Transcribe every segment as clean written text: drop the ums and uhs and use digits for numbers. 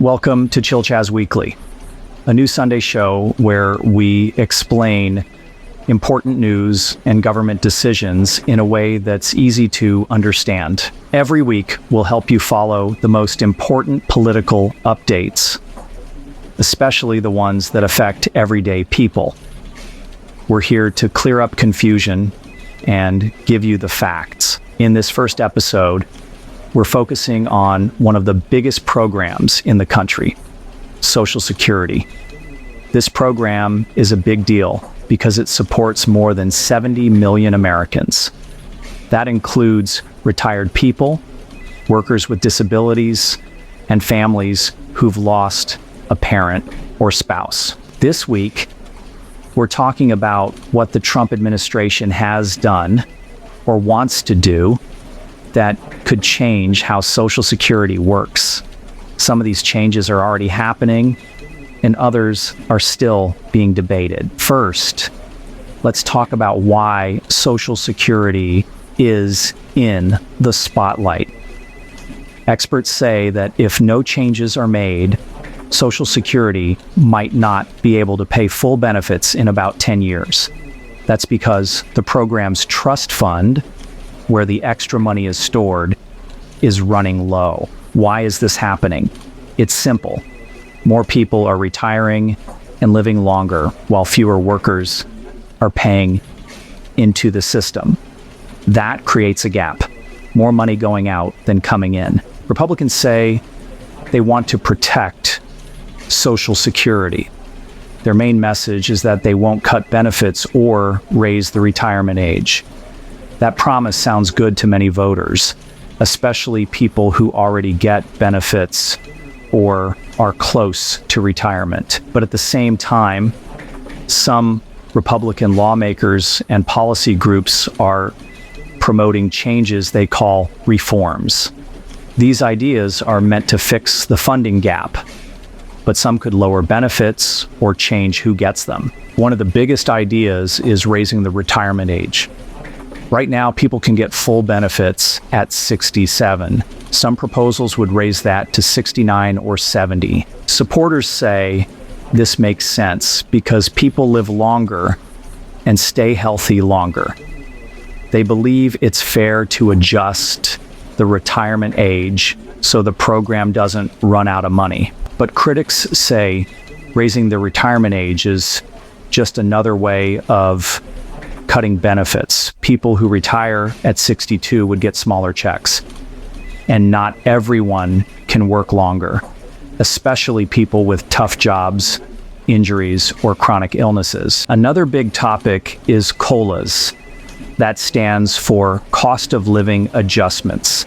Welcome to Chill Chaz Weekly, a new Sunday show where we explain important news and government decisions in a way that's easy to understand. Every week, we'll help you follow the most important political updates, especially the ones that affect everyday people. We're here to clear up confusion and give you the facts. In this first episode, we're focusing on one of the biggest programs in the country, Social Security. This program is a big deal because it supports more than 70 million Americans. That includes retired people, workers with disabilities, and families who've lost a parent or spouse. This week, we're talking about what the Trump administration has done or wants to do that could change how Social Security works. Some of these changes are already happening, and others are still being debated. First, let's talk about why Social Security is in the spotlight. Experts say that if no changes are made, Social Security might not be able to pay full benefits in about 10 years. That's because the program's trust fund, where the extra money is stored, is running low. Why is this happening? It's simple. More people are retiring and living longer while fewer workers are paying into the system. That creates a gap. More money going out than coming in. Republicans say they want to protect Social Security. Their main message is that they won't cut benefits or raise the retirement age. That promise sounds good to many voters, especially people who already get benefits or are close to retirement. But at the same time, some Republican lawmakers and policy groups are promoting changes they call reforms. These ideas are meant to fix the funding gap, but some could lower benefits or change who gets them. One of the biggest ideas is raising the retirement age. Right now, people can get full benefits at 67. Some proposals would raise that to 69 or 70. Supporters say this makes sense because people live longer and stay healthy longer. They believe it's fair to adjust the retirement age so the program doesn't run out of money. But critics say raising the retirement age is just another way of cutting benefits. People who retire at 62 would get smaller checks. And not everyone can work longer, especially people with tough jobs, injuries, or chronic illnesses. Another big topic is COLAs. That stands for cost of living adjustments.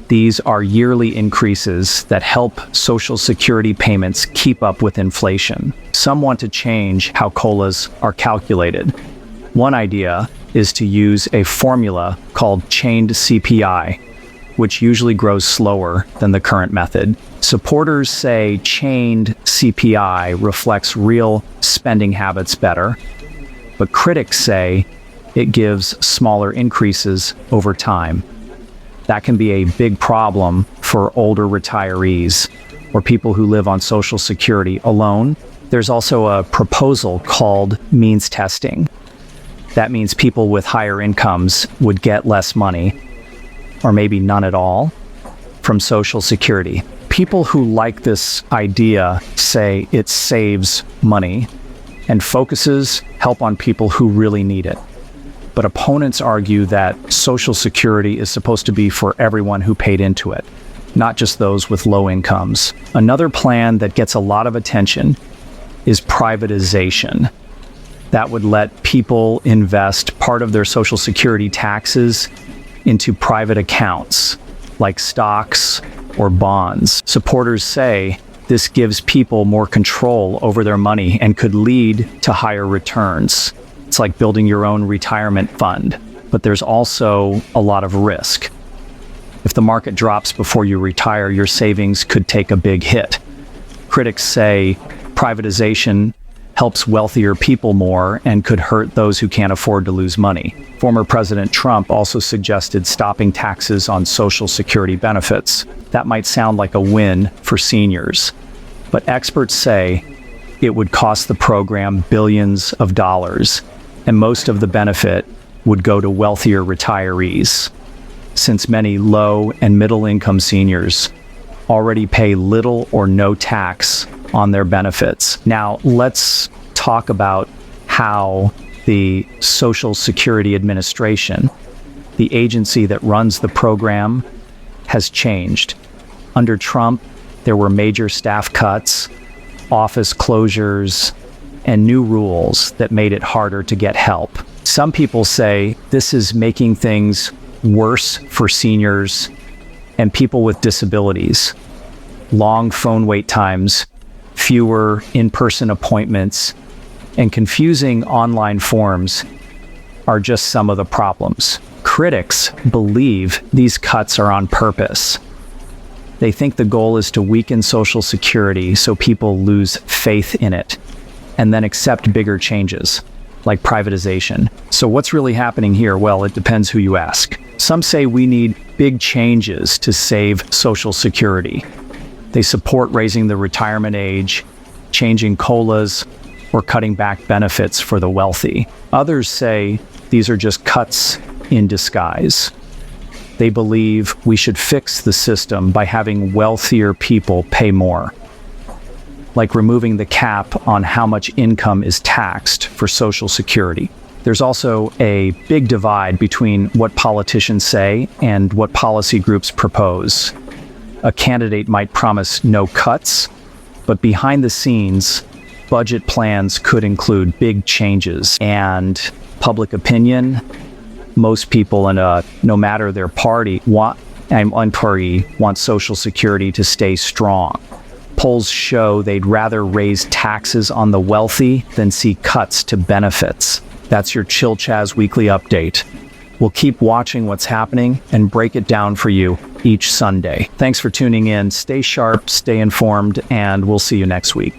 These are yearly increases that help Social Security payments keep up with inflation. Some want to change how COLAs are calculated. One idea is to use a formula called chained CPI, which usually grows slower than the current method. Supporters say chained CPI reflects real spending habits better, but critics say it gives smaller increases over time. That can be a big problem for older retirees or people who live on Social Security alone. There's also a proposal called means testing. That means people with higher incomes would get less money, or maybe none at all, from Social Security. People who like this idea say it saves money and focuses help on people who really need it. But opponents argue that Social Security is supposed to be for everyone who paid into it, not just those with low incomes. Another plan that gets a lot of attention is privatization. That would let people invest part of their Social Security taxes into private accounts, like stocks or bonds. Supporters say this gives people more control over their money and could lead to higher returns. It's like building your own retirement fund, but there's also a lot of risk. If the market drops before you retire, your savings could take a big hit. Critics say privatization helps wealthier people more and could hurt those who can't afford to lose money. Former President Trump also suggested stopping taxes on Social Security benefits. That might sound like a win for seniors, but experts say it would cost the program billions of dollars, and most of the benefit would go to wealthier retirees, since many low and middle-income seniors already pay little or no tax on their benefits. Now, let's talk about how the Social Security Administration, the agency that runs the program, has changed. Under Trump, there were major staff cuts, office closures, and new rules that made it harder to get help. Some people say this is making things worse for seniors and people with disabilities. Long phone wait times, fewer in-person appointments, and confusing online forms are just some of the problems. Critics believe these cuts are on purpose. They think the goal is to weaken Social Security so people lose faith in it and then accept bigger changes, like privatization. So what's really happening here? Well, it depends who you ask. Some say we need big changes to save Social Security. They support raising the retirement age, changing COLAs, or cutting back benefits for the wealthy. Others say these are just cuts in disguise. They believe we should fix the system by having wealthier people pay more, like removing the cap on how much income is taxed for Social Security. There's also a big divide between what politicians say and what policy groups propose. A candidate might promise no cuts, but behind the scenes, budget plans could include big changes. And public opinion, most people no matter their party, want Social Security to stay strong. Polls show they'd rather raise taxes on the wealthy than see cuts to benefits. That's your Chill Chaz Weekly update. We'll keep watching what's happening and break it down for you each Sunday. Thanks for tuning in. Stay sharp, stay informed, and we'll see you next week.